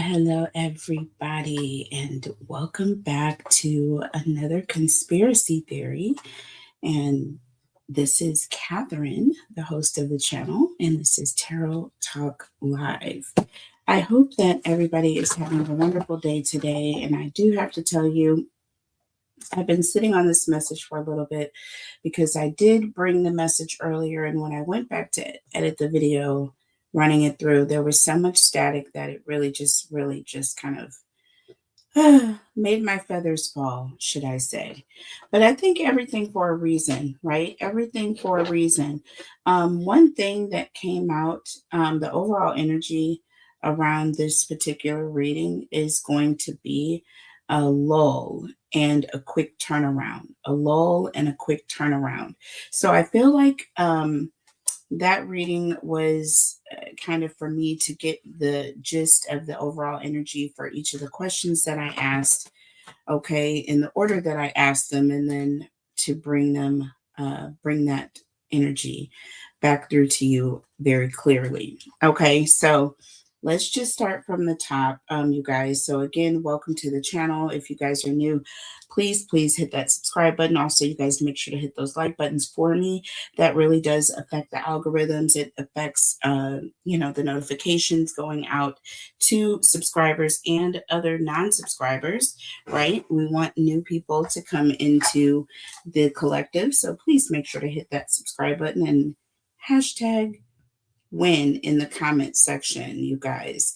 Hello, everybody, and welcome back to another conspiracy theory. And this is Catherine, the host of the channel, and this is Tarot Talk Live. I hope that everybody is having a wonderful day today. And I do have to tell you, I've been sitting on this message for a little bit because I did bring the message earlier. And when I went back to edit the video, running it through, there was so much static that it really just kind of made my feathers fall, should I say. But I think everything for a reason, right? Everything for a reason. One thing that came out, the overall energy around this particular reading is going to be a lull and a quick turnaround, a lull and a quick turnaround. So I feel like that reading was kind of for me to get the gist of the overall energy for each of the questions that I asked, okay, in the order that I asked them, and then to bring that energy back through to you very clearly. Okay, so let's just start from the top, you guys. So again, welcome to the channel. If you guys are new, please hit that subscribe button. Also, you guys make sure to hit those like buttons for me. That really does affect the algorithms. It affects, the notifications going out to subscribers and other non-subscribers, right? We want new people to come into the collective. So please make sure to hit that subscribe button and hashtag win in the comment section, you guys.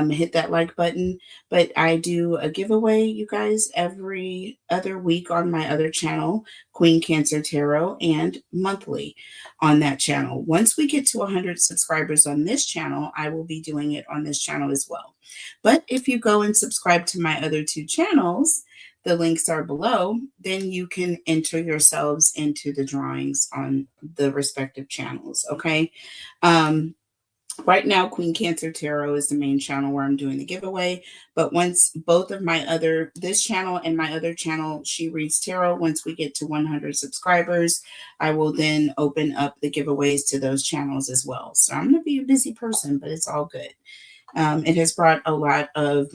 Hit that like button. But I do a giveaway, you guys, every other week on my other channel, Queen Cancer Tarot, and monthly on that channel. Once we get to 100 subscribers on this channel, I will be doing it on this channel as well. But if you go and subscribe to my other two channels, the links are below, then you can enter yourselves into the drawings on the respective channels, okay? Right now, Queen Cancer Tarot is the main channel where I'm doing the giveaway. But once both of this channel and my other channel, She Reads Tarot, once we get to 100 subscribers, I will then open up the giveaways to those channels as well. So I'm going to be a busy person, but it's all good. It has brought a lot of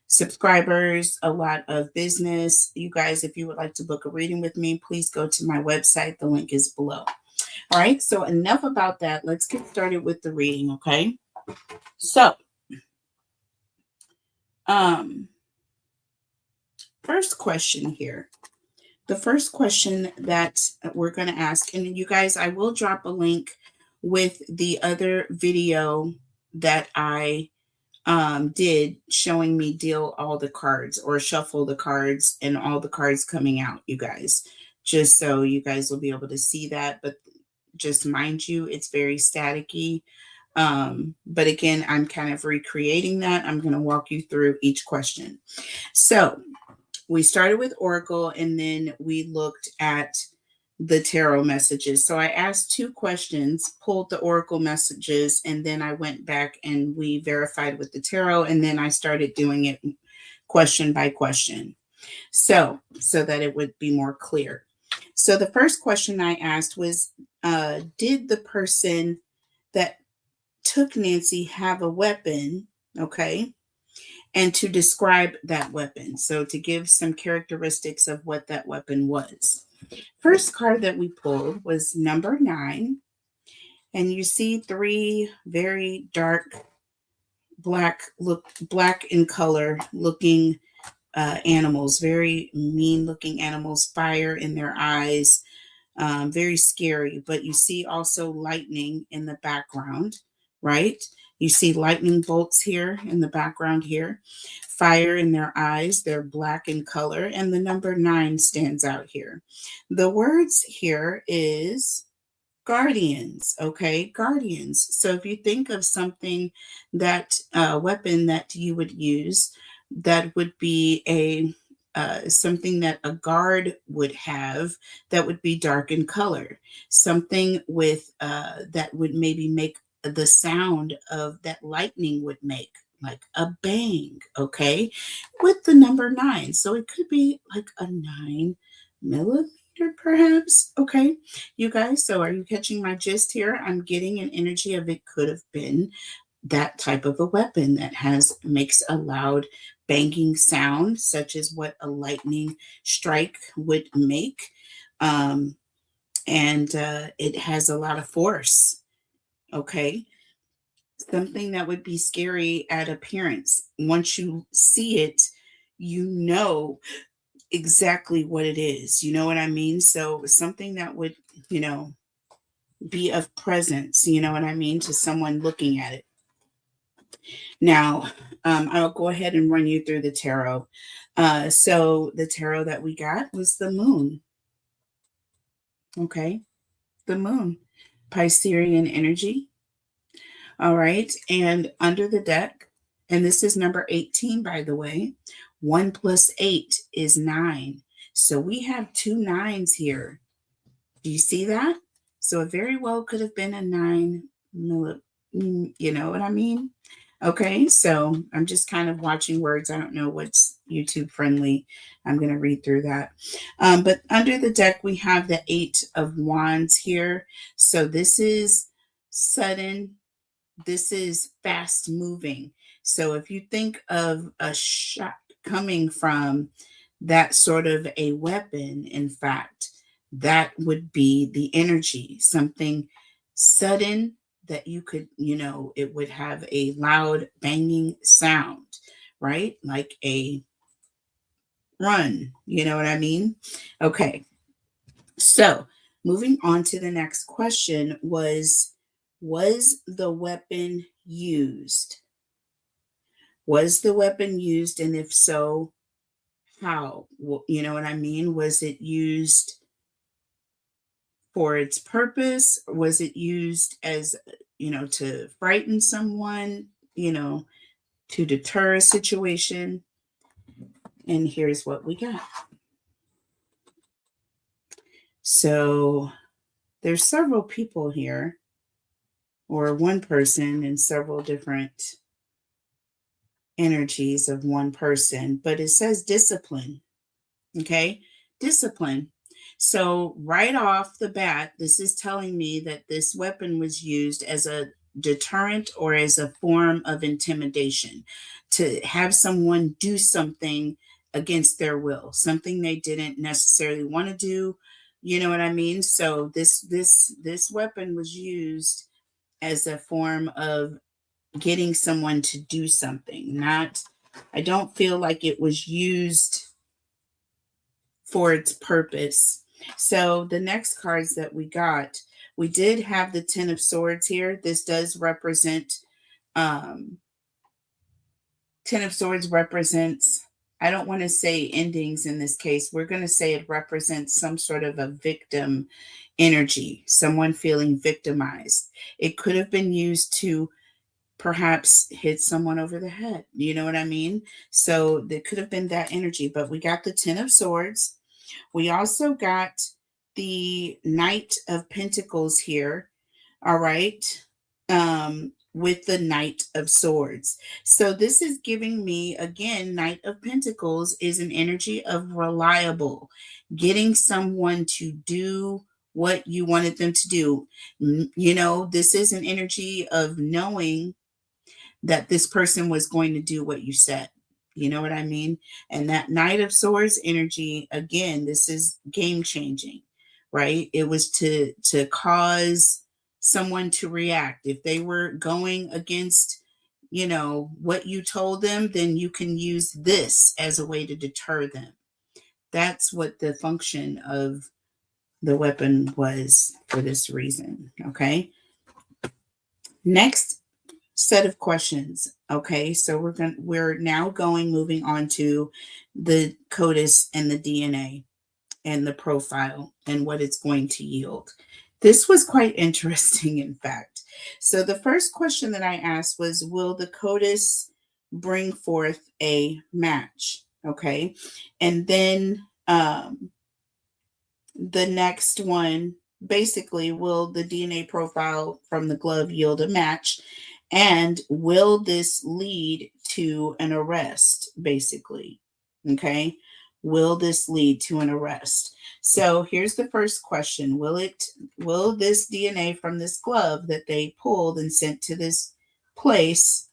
subscribers, a lot of business. You guys, if you would like to book a reading with me, please go to my website. The link is below. All right, so enough about that. Let's get started with the reading, okay? So, first question here. The first question that we're going to ask, and you guys, I will drop a link with the other video that I did showing me deal all the cards or shuffle the cards and all the cards coming out, you guys, just so you guys will be able to see that. But just mind you, it's very staticky. But again, I'm kind of recreating that. I'm going to walk you through each question. So we started with Oracle, and then we looked at the tarot messages. So I asked two questions, pulled the Oracle messages, and then I went back and we verified with the tarot, and then I started doing it question by question. So that it would be more clear. So the first question I asked was, did the person that took Nancy have a weapon? Okay. And to describe that weapon. So to give some characteristics of what that weapon was. First card that we pulled was number 9. And you see 3 very dark, black in color looking animals, very mean looking animals, fire in their eyes, very scary. But you see also lightning in the background, right? You see lightning bolts here in the background here, fire in their eyes, they're black in color, and the number 9 stands out here. The words here is guardians, okay? Guardians. So if you think of something that weapon that you would use, that would be a something that a guard would have that would be dark in color. Something with that would maybe make the sound of that lightning would make, like a bang, okay, with the number 9. So it could be like a 9 millimeter, perhaps. Okay, you guys. So are you catching my gist here? I'm getting an energy of it could have been that type of a weapon that makes a loud banging sound, such as what a lightning strike would make. Um, and it has a lot of force. Okay, something that would be scary at appearance. Once you see it, you know exactly what it is. You know what I mean? So something that would, you know, be of presence, you know what I mean, to someone looking at it. Now, I'll go ahead and run you through the tarot. So the tarot that we got was the moon. Okay, the moon, Piscean energy. All right, and under the deck, and this is number 18, by the way, 1 plus 8 is 9. So we have 2 9s here. Do you see that? So it very well could have been a 9 you know what I mean? Okay, so I'm just kind of watching words. I don't know what's YouTube friendly. I'm going to read through that. But under the deck, we have the 8 of Wands here. So this is sudden, this is fast moving. So if you think of a shot coming from that sort of a weapon, in fact, that would be the energy, something sudden that you could, you know, it would have a loud banging sound, right? Like a run, you know what I mean? Okay. So, moving on to the next question was the weapon used? Was the weapon used, and if so, how? Well, you know what I mean? Was it used for its purpose? Was it used as, you know, to frighten someone, you know, to deter a situation? And here's what we got. So there's several people here, or one person and several different energies of one person, but it says discipline. Okay, discipline. So, right off the bat, this is telling me that this weapon was used as a deterrent or as a form of intimidation to have someone do something against their will, something they didn't necessarily want to do. You know what I mean? So this weapon was used as a form of getting someone to do something. Not, I don't feel like it was used for its purpose. So the next cards that we got, we did have the 10 of Swords here. This does represent, 10 of Swords represents, I don't want to say endings in this case. We're going to say it represents some sort of a victim energy, someone feeling victimized. It could have been used to perhaps hit someone over the head. You know what I mean? So there could have been that energy, but we got the 10 of Swords. We also got the Knight of Pentacles here. All right. With the Knight of Swords. So this is giving me, again, Knight of Pentacles is an energy of reliable, getting someone to do what you wanted them to do. You know, this is an energy of knowing that this person was going to do what you said. You know what I mean? And that Knight of Swords energy, again, this is game changing, right? It was to cause someone to react. If they were going against, you know, what you told them, then you can use this as a way to deter them. That's what the function of the weapon was for this reason. Okay. Next set of questions. Okay, so we're now moving on to the CODIS and the DNA and the profile and what it's going to yield. This was quite interesting, in fact. So the first question that I asked was, will the CODIS bring forth a match? Okay, and then the next one, basically, will the DNA profile from the glove yield a match? And will this lead to an arrest, basically? Okay. Will this lead to an arrest? So here's the first question. Will this DNA from this glove that they pulled and sent to this place,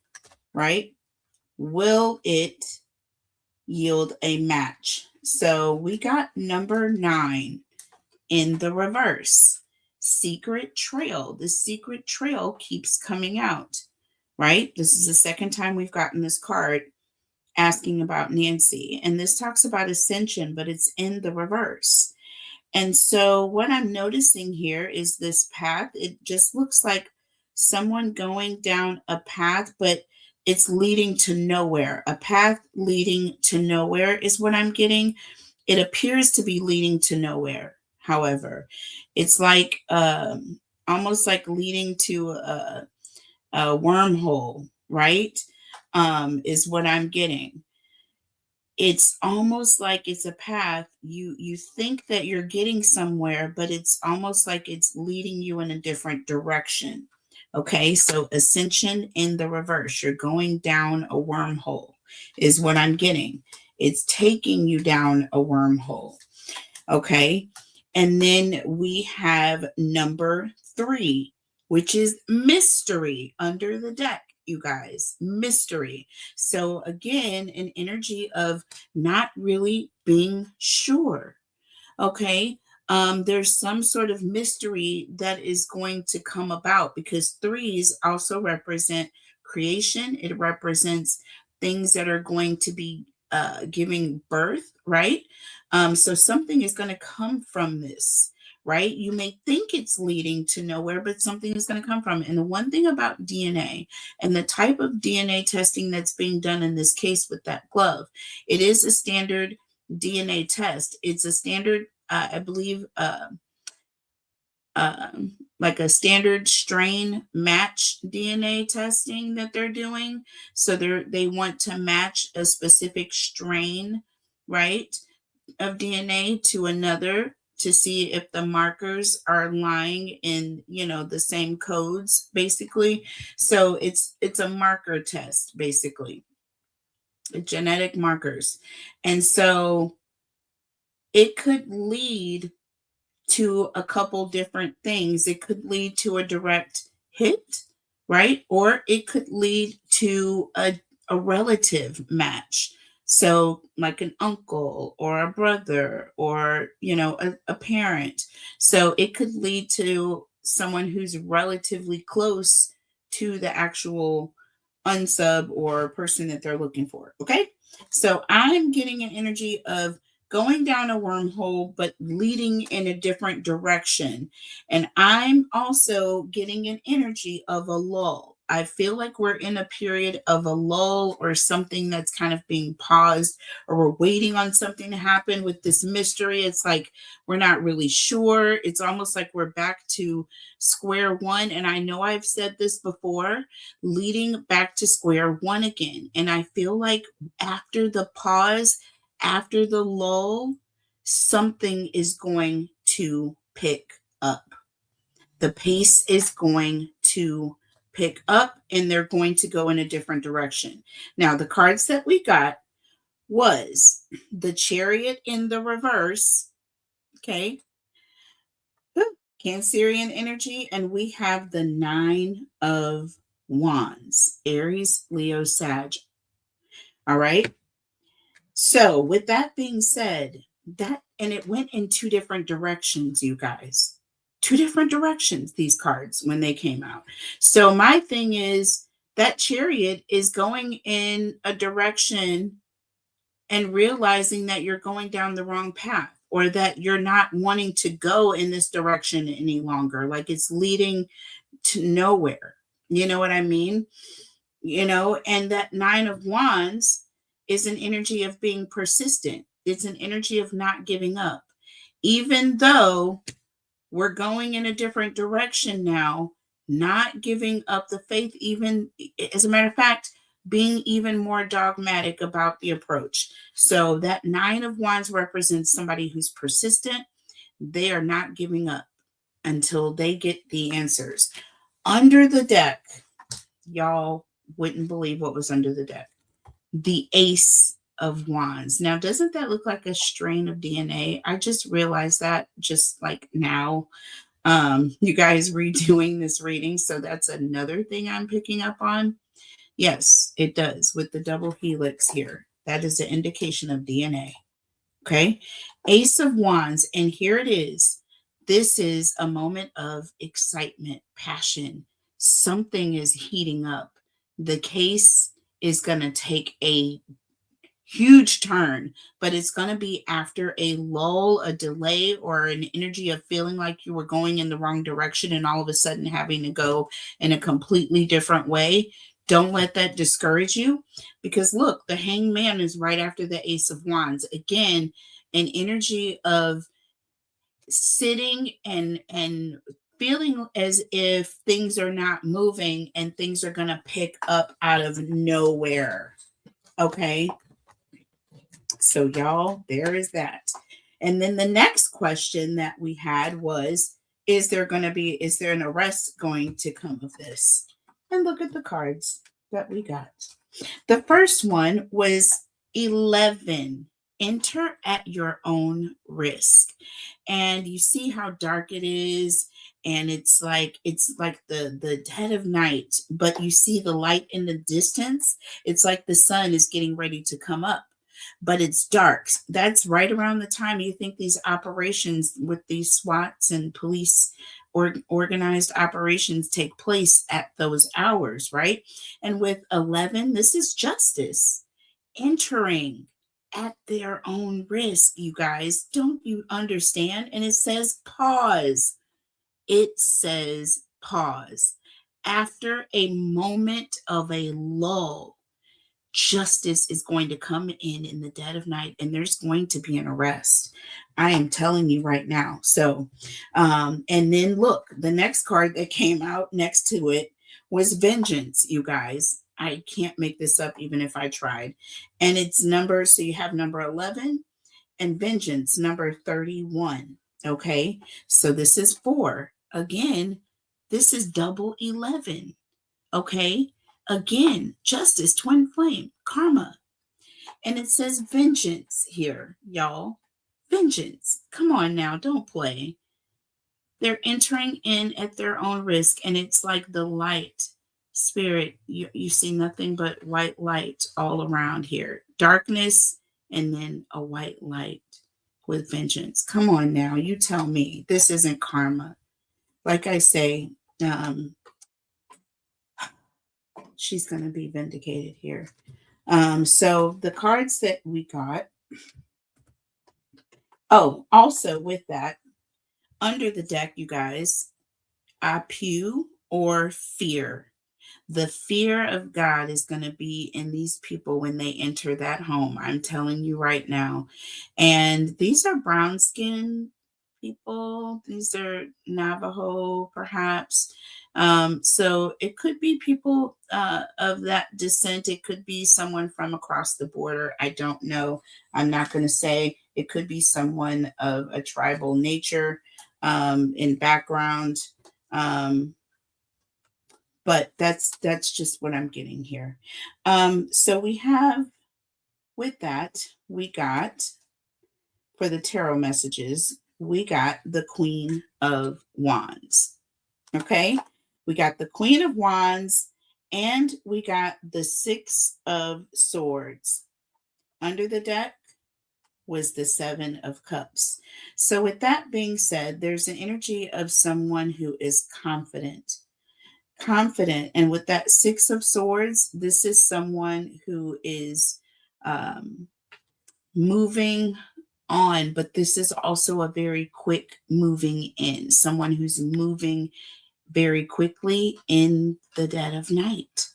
right? Will it yield a match? So we got number 9 in the reverse. Secret trail. The secret trail keeps coming out, right? This is the second time we've gotten this card asking about Nancy. And this talks about ascension, but it's in the reverse. And so what I'm noticing here is this path. It just looks like someone going down a path, but it's leading to nowhere. A path leading to nowhere is what I'm getting. It appears to be leading to nowhere. However, it's like almost like leading to a wormhole, right? Is what I'm getting. It's almost like it's a path. You think that you're getting somewhere, but it's almost like it's leading you in a different direction. Okay, so ascension in the reverse. You're going down a wormhole is what I'm getting. It's taking you down a wormhole. Okay, and then we have number 3, which is mystery under the deck. You guys, mystery. So again, an energy of not really being sure. Okay. There's some sort of mystery that is going to come about because 3s also represent creation. It represents things that are going to be giving birth, right? So something is going to come from this, right? You may think it's leading to nowhere, but something is going to come from it. And the one thing about DNA and the type of DNA testing that's being done in this case with that glove, it is a standard DNA test. It's a standard, I believe, like a standard strain match DNA testing that they're doing. So they want to match a specific strain, right, of DNA to another to see if the markers are lying in, the same codes, basically. So it's a marker test, basically, genetic markers. And so it could lead to a couple different things. It could lead to a direct hit, right? Or it could lead to a relative match. So, like an uncle or a brother or, a parent. So, it could lead to someone who's relatively close to the actual unsub or person that they're looking for. Okay. So, I'm getting an energy of going down a wormhole, but leading in a different direction. And I'm also getting an energy of a lull. I feel like we're in a period of a lull or something that's kind of being paused, or we're waiting on something to happen with this mystery. It's like we're not really sure. It's almost like we're back to square one. And I know I've said this before, leading back to square one again. And I feel like after the pause, after the lull, something is going to pick up. The pace is going to pick up and they're going to go in a different direction. Now, the cards that we got was the Chariot in the reverse, okay, Cancerian energy, and we have the 9 of Wands, Aries, Leo, Sag. All right. So, with that being said, and it went in 2 different directions, you guys. 2 different directions, these cards, when they came out. So, my thing is that Chariot is going in a direction and realizing that you're going down the wrong path, or that you're not wanting to go in this direction any longer. Like it's leading to nowhere. You know what I mean? And that 9 of Wands is an energy of being persistent. It's an energy of not giving up. Even though we're going in a different direction now, not giving up the faith, even as a matter of fact, being even more dogmatic about the approach. So that 9 of Wands represents somebody who's persistent. They are not giving up until they get the answers. Under the deck, y'all wouldn't believe what was under the deck. The Ace of Wands. Now, doesn't that look like a strain of DNA? I just realized that just like now. You guys redoing this reading, so that's another thing I'm picking up on. Yes, it does with the double helix here. That is an indication of DNA. Okay. Ace of Wands. And here it is. This is a moment of excitement, passion. Something is heating up. The case is going to take a huge turn, but it's going to be after a lull, a delay, or an energy of feeling like you were going in the wrong direction and all of a sudden having to go in a completely different way. Don't let that discourage you, because look, the Hangman is right after the Ace of Wands. Again, an energy of sitting and feeling as if things are not moving and things are going to pick up out of nowhere. Okay. So y'all, there is that. And then the next question that we had was, is there an arrest going to come of this? And look at the cards that we got. The first one was 11. Enter at your own risk. And you see how dark it is, and it's like the dead of night, but you see the light in the distance. It's like the sun is getting ready to come up, but it's dark. That's right around the time you think these operations with these SWATs and police or organized operations take place at those hours, right? And with 11, this is justice entering at their own risk, you guys. Don't you understand? And it says pause. It says pause. After a moment of a lull, justice is going to come in the dead of night, and there's going to be an arrest. I am telling you right now. So, and then look, the next card that came out next to it was vengeance, you guys. I can't make this up even if I tried. And it's number, so you have number 11 and vengeance, number 31. Okay. So this is 4. Again, this is double 11. Okay. Again, justice, twin flame, karma. And it says vengeance here, y'all. Vengeance. Come on now, don't play. They're entering in at their own risk, and it's like the light spirit. You see nothing but white light all around here. Darkness, and then a white light with vengeance. Come on now, you tell me. This isn't karma. Like I say, she's going to be vindicated here. So the cards that we got. Oh, also with that, under the deck, you guys, apu or fear. The fear of God is going to be in these people when they enter that home. I'm telling you right now. And these are brown skin people. These are Navajo, perhaps. So it could be people of that descent. It could be someone from across the border. I don't know. I'm not going to say. It could be someone of a tribal nature in background. But that's just what I'm getting here. So we have, with that, we got, for the tarot messages, we got the Queen of Wands. Okay? We got the Queen of Wands, and we got the 6 of Swords. Under the deck was the 7 of Cups. So with that being said, there's an energy of someone who is confident. And with that 6 of Swords, this is someone who is moving on, but this is also a very quick moving in, someone who's moving very quickly in the dead of night,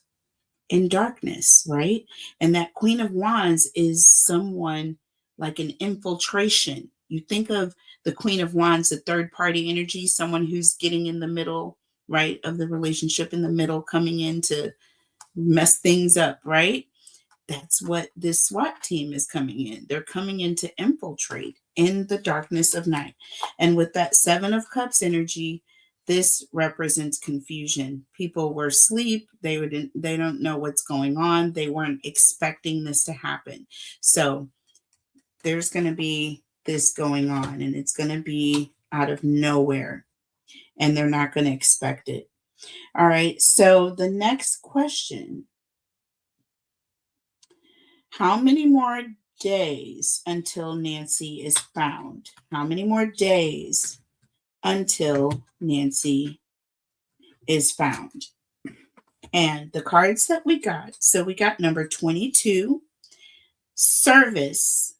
in darkness, right? And that Queen of Wands is someone like an infiltration. You think of the Queen of Wands, the third party energy, someone who's getting in the middle, right, of the relationship, in the middle, coming in to mess things up, right? That's what this SWAT team is coming in. They're coming in to infiltrate in the darkness of night. And with that 7 of Cups energy, This represents confusion. People were asleep. They don't know what's going on. They weren't expecting this to happen. So there's going to be this going on, and it's going to be out of nowhere, and they're not going to expect it. All right. So the next question: how many more days until Nancy is found? How many more days until Nancy is found? And the cards that we got, so we got number 22, service,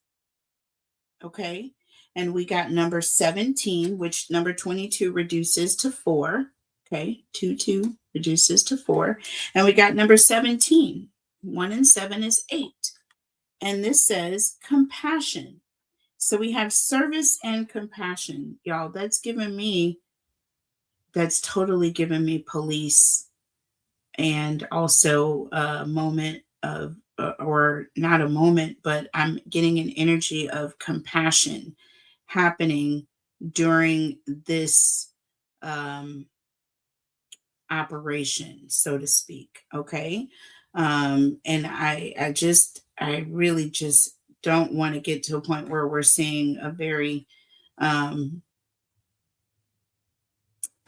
okay? And we got number 17, which number 22 reduces to 4, okay? 2 reduces to 4. And we got number 17. 1 and 7 is 8. And this says compassion. So we have service and compassion. Y'all, that's totally given me police, and also a moment of, or not a moment, but I'm getting an energy of compassion happening during this operation, so to speak. Okay. And I really just don't want to get to a point where we're seeing a very,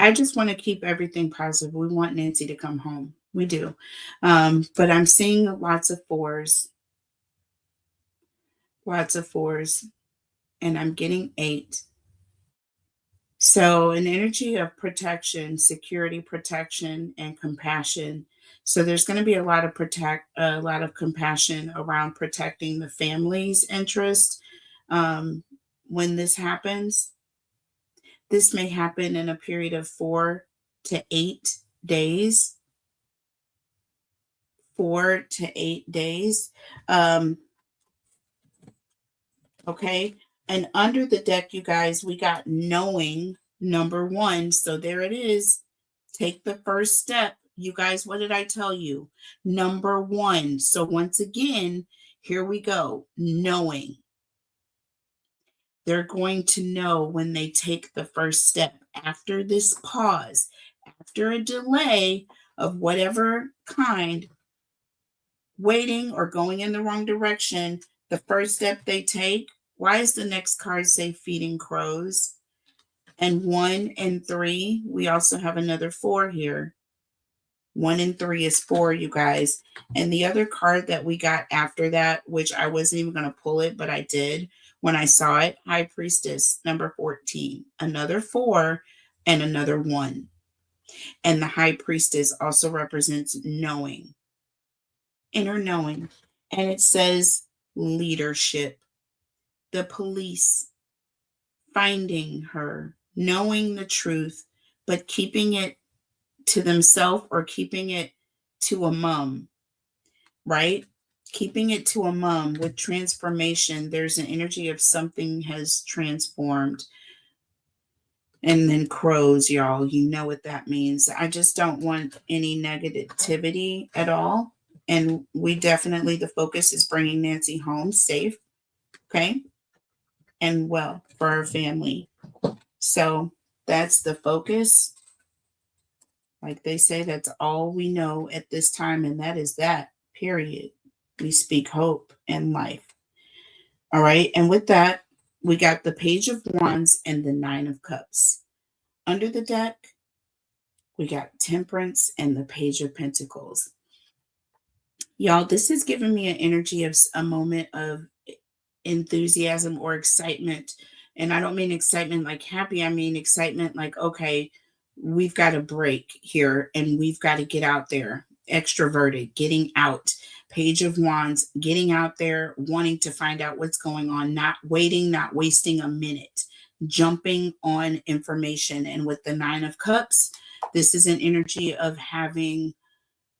I just want to keep everything positive. We want Nancy to come home. We do. But I'm seeing lots of fours, and I'm getting 8. So an energy of protection, security, protection, and compassion. So there's going to be a lot of compassion around protecting the family's interest. When this happens, this may happen in a period of 4 to 8 days. 4 to 8 days. Okay. And under the deck, you guys, we got knowing, number 1. So there it is. Take the first step. You guys, what did I tell you? Number 1. So once again, here we go. Knowing. They're going to know when they take the first step. After this pause, after a delay of whatever kind, waiting or going in the wrong direction, the first step they take. Why does the next card say feeding crows? And 1 and 3, we also have another 4 here. 1 and 3 is 4, you guys. And the other card that we got after that, which I wasn't even going to pull it, but I did when I saw it, High Priestess, number 14. Another 4 and another 1. And the High Priestess also represents knowing, inner knowing. And it says leadership. The police finding her, knowing the truth, but keeping it to themselves or keeping it to a mom, right? Keeping it to a mom with transformation. There's an energy of something has transformed. And then crows, y'all, you know what that means. I just don't want any negativity at all. And we definitely, the focus is bringing Nancy home safe, okay, and well for our family. So that's the focus. Like they say, that's all we know at this time, and that is that, period. We speak hope and life. All right, and with that, we got the Page of Wands and the 9 of Cups. Under the deck, we got Temperance and the Page of Pentacles. Y'all, this is giving me an energy of a moment of enthusiasm or excitement. And I don't mean excitement like happy. I mean excitement like, okay, we've got a break here and we've got to get out there. Extroverted, getting out. Page of Wands, getting out there, wanting to find out what's going on, not waiting, not wasting a minute, jumping on information. And with the 9 of Cups, this is an energy of having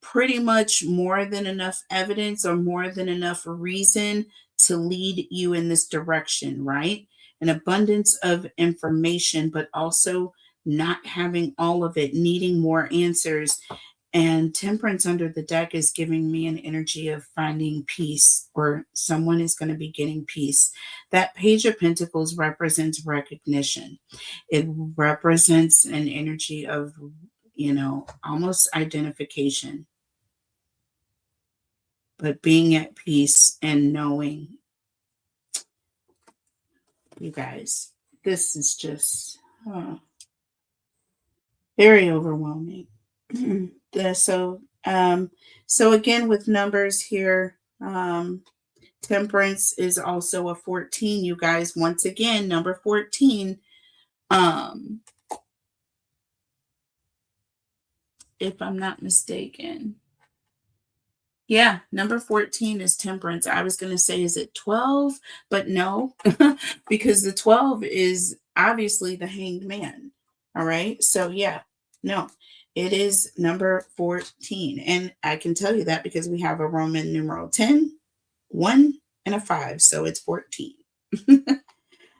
pretty much more than enough evidence or more than enough reason to lead you in this direction, right? An abundance of information, but also not having all of it, needing more answers. And temperance under the deck is giving me an energy of finding peace, or someone is going to be getting peace. That Page of Pentacles represents recognition. It represents an energy of, almost identification, but being at peace and knowing, you guys, this is just very overwhelming. So again, with numbers here, temperance is also a 14, you guys. Once again, number 14. If I'm not mistaken. Yeah, number 14 is temperance. I was going to say, is it 12? But no, because the 12 is obviously the Hanged Man. All right. So yeah, no, it is number 14. And I can tell you that because we have a Roman numeral 10, 1, and a 5. So it's 14.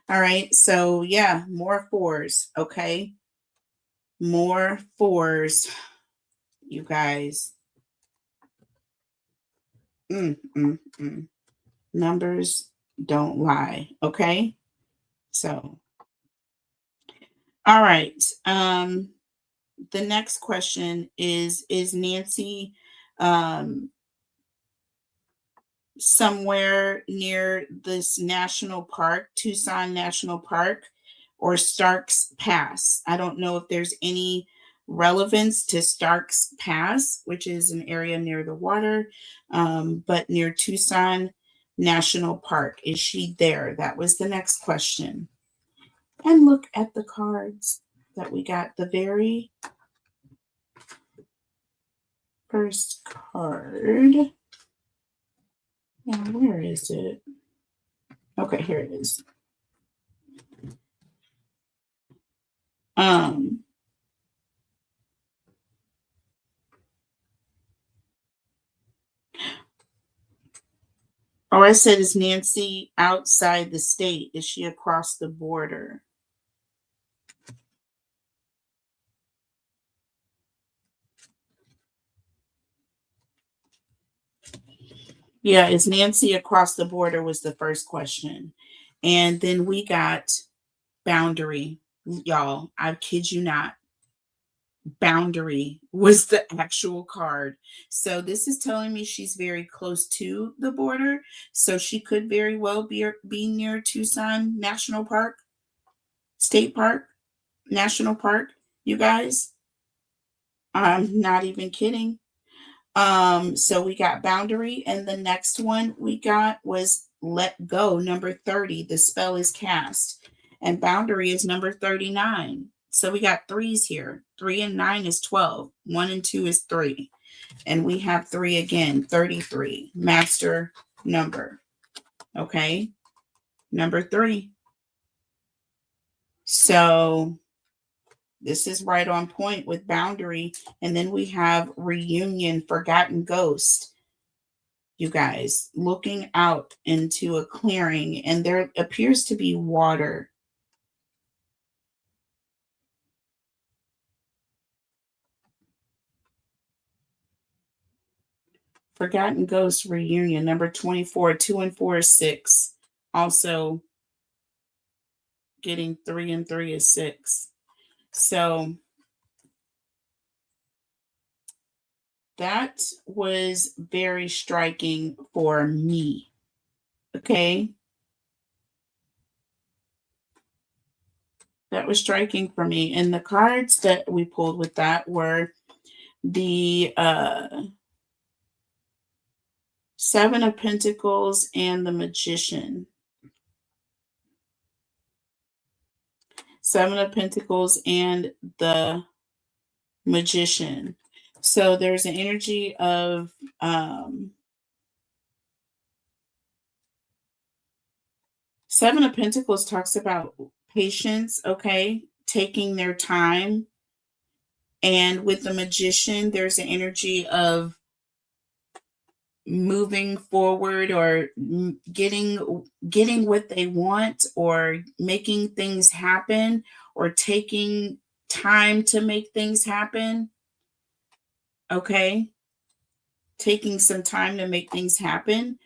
All right. So yeah, more fours. Okay. More fours, you guys. Numbers don't lie. Okay. So, all right. The next question is Nancy somewhere near this national park, Tucson National Park, or Starks Pass? I don't know if there's any relevance to Starks Pass, which is an area near the water, but near Tucson National Park. Is she there? That was the next question. And look at the cards that we got. The very first card. Yeah, where is it? Okay, here it is. Oh, I said, is Nancy outside the state? Is she across the border? Yeah, is Nancy across the border was the first question. And then we got boundary. Y'all, I kid you not. Boundary was the actual card. So this is telling me she's very close to the border. So she could very well be near Tucson National Park, State Park, National Park, you guys. I'm not even kidding. So we got boundary, and the next one we got was let go, number 30. The spell is cast, and boundary is number 39. So we got threes here. 3 and 9 is 12. 1 and 2 is 3. And we have 3 again, 33. Master number. Okay. Number 3. So this is right on point with boundary. And then we have reunion, forgotten ghost. You guys, looking out into a clearing, and there appears to be water. Forgotten Ghost reunion, number 24. 2 and 4 is 6. Also getting 3 and 3 is 6. So that was very striking for me. Okay. That was striking for me. And the cards that we pulled with that were the 7 of Pentacles and the Magician. 7 of Pentacles and the Magician. So there's an energy of Seven of Pentacles talks about patience, okay, taking their time. And with the Magician, there's an energy of moving forward, or getting what they want, or making things happen, or taking time to make things happen. Okay. Taking some time to make things happen.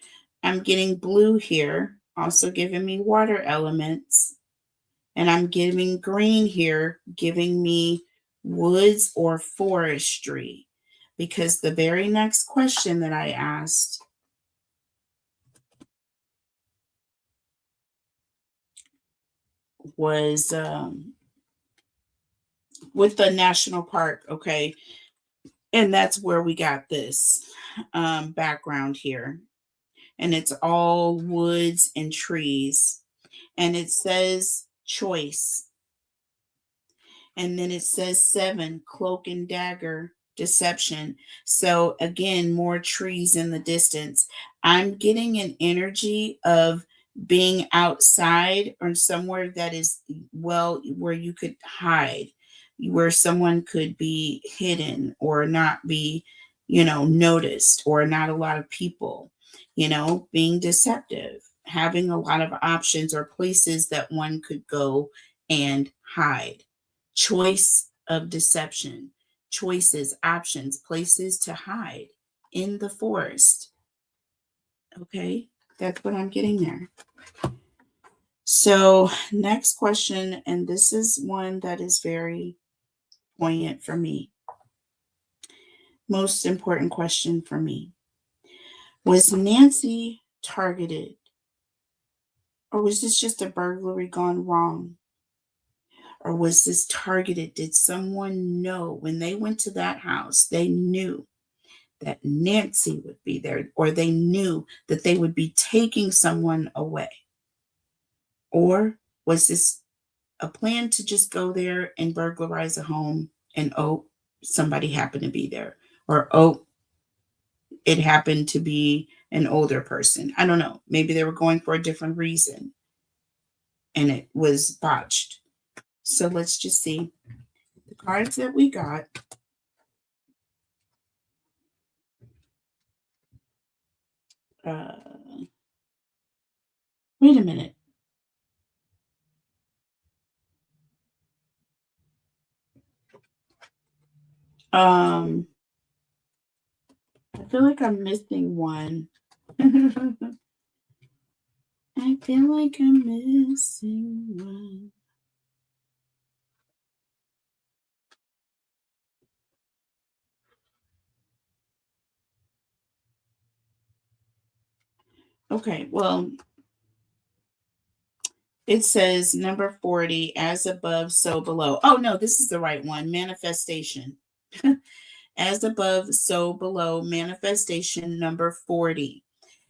I'm getting blue here, also giving me water elements. And I'm getting green here, giving me woods or forestry. Because the very next question that I asked was with the national park, okay? And that's where we got this background here. And it's all woods and trees. And it says choice. And then it says 7, cloak and dagger, deception. So again, more trees in the distance. I'm getting an energy of being outside or somewhere that is, well, where you could hide, where someone could be hidden or not be, noticed, or not a lot of people, being deceptive, having a lot of options or places that one could go and hide. Choice of deception, choices, options, places to hide in the forest. Okay, that's what I'm getting there. So, next question, and this is one that is very poignant for me. Most important question for me. Was Nancy targeted? Or was this just a burglary gone wrong? Or was this targeted? Did someone know when they went to that house, they knew that Nancy would be there, or they knew that they would be taking someone away? Or was this a plan to just go there and burglarize a home and, oh, somebody happened to be there? Or, oh, it happened to be an older person. I don't know. Maybe they were going for a different reason and it was botched. So let's just see the cards that we got. Wait a minute. I feel like I'm missing one. I feel like I'm missing one. Okay, well, it says number 40, as above, so below. Oh, no, this is the right one. Manifestation. As above, so below. Manifestation number 40.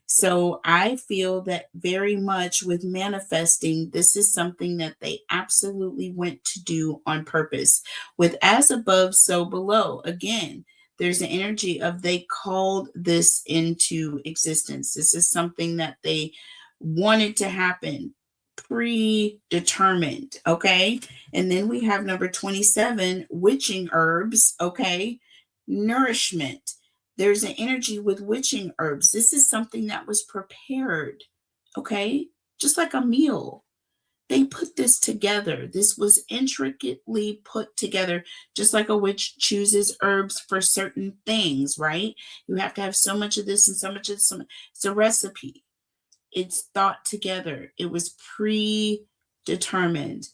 So I feel that very much with manifesting, this is something that they absolutely went to do on purpose. With as above, so below, again, there's an energy of they called this into existence. This is something that they wanted to happen, predetermined. Okay. And then we have number 27, witching herbs. Okay. Nourishment. There's an energy with witching herbs. This is something that was prepared, okay? Just like a meal. They put this together. This was intricately put together, just like a witch chooses herbs for certain things, right? You have to have so much of this and so much of this. It's a recipe. It's thought together. It was predetermined.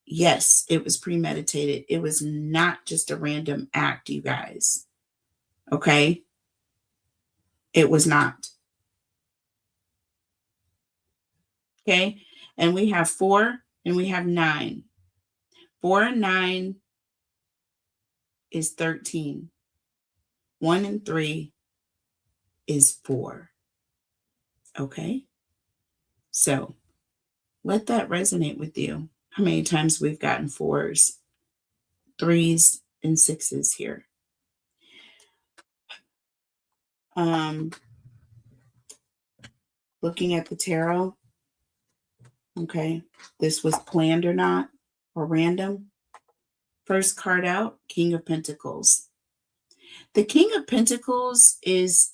Yes, it was premeditated. It was not just a random act, you guys. Okay? It was not. Okay. And we have 4 and we have 9. 4 and 9 is 13. 1 and 3 is 4. Okay. So let that resonate with you. How many times we've gotten 4s, 3s, and 6s here. Looking at the tarot. Okay. This was planned or not, or random. First card out, King of Pentacles. The King of Pentacles is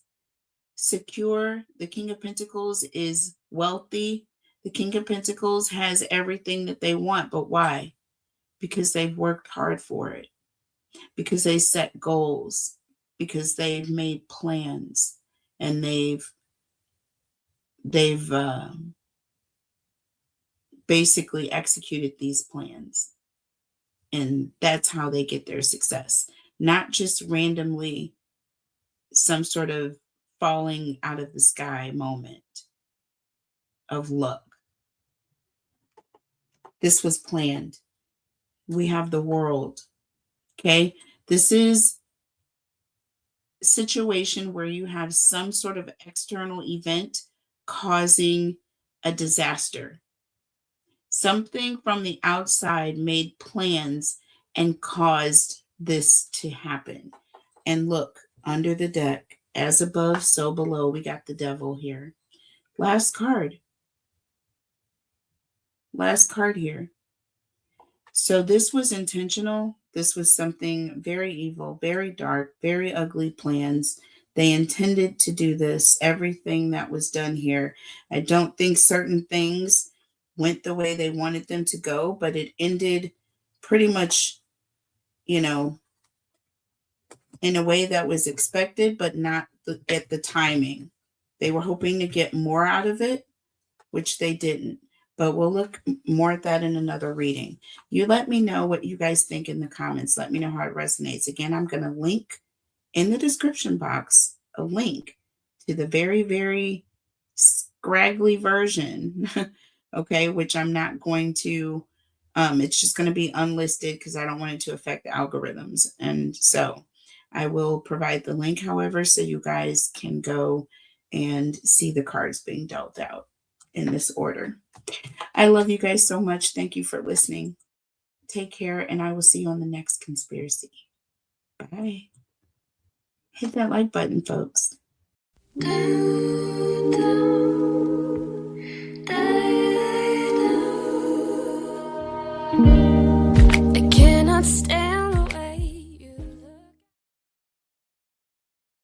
secure. The King of Pentacles is wealthy. The King of Pentacles has everything that they want. But why? Because they've worked hard for it. Because they set goals. because they've made plans and they've basically executed these plans. And that's how they get their success. Not just randomly some sort of falling out of the sky moment of luck. This was planned. We have the world. Okay. This is a situation where you have some sort of external event causing a disaster. Something from the outside made plans and caused this to happen. And look, under the deck, as above, so below, we got the devil here. Last card. Last card here. So this was intentional. This was something very evil, very dark, very ugly plans. They intended to do this. Everything that was done here. I don't think certain things went the way they wanted them to go, but it ended pretty much, in a way that was expected, but not at the timing. They were hoping to get more out of it, which they didn't. But we'll look more at that in another reading. You let me know what you guys think in the comments. Let me know how it resonates. Again, I'm going to link in the description box a link to the very, very scraggly version, okay, which I'm not going to, it's just going to be unlisted because I don't want it to affect the algorithms. And so I will provide the link, however, so you guys can go and see the cards being dealt out in this order. I love you guys so much. Thank you for listening. Take care, and I will see you on the next conspiracy. Bye. Hit that like button, folks.